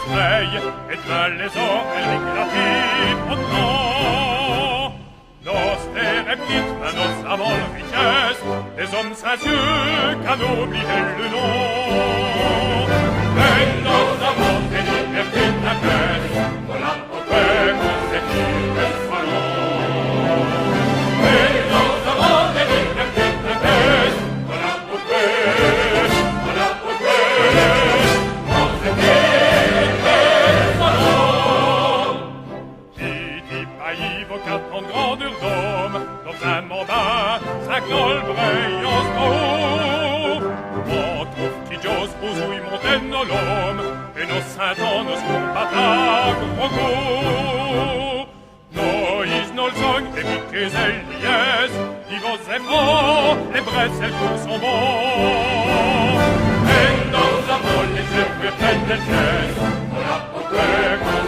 dispreie, et demain les orelles éclatées autant. Nos reptites, nos savants richesses, des hommes sincères qu'annobliraient le nom. Et nos amants des libertés de la caisse, voilà pourquoi on s'étire le salon. Et nos amants des libertés de la caisse, voilà pourquoi on s'étire le salon. Dit pays vos quatre en grandeur d'homme, dans un mandat, cinq olbreilles en haut. On trouve qui j'ose aux ouilles montaines nos l'homme, et nos saint-ans nos combattants gros. Nos nolzong, les piquets et liès, ils vos efforts, les braises, elles sont bons. Et nos amants, les yeux, prennent des pièces, voilà pourquoi qu'on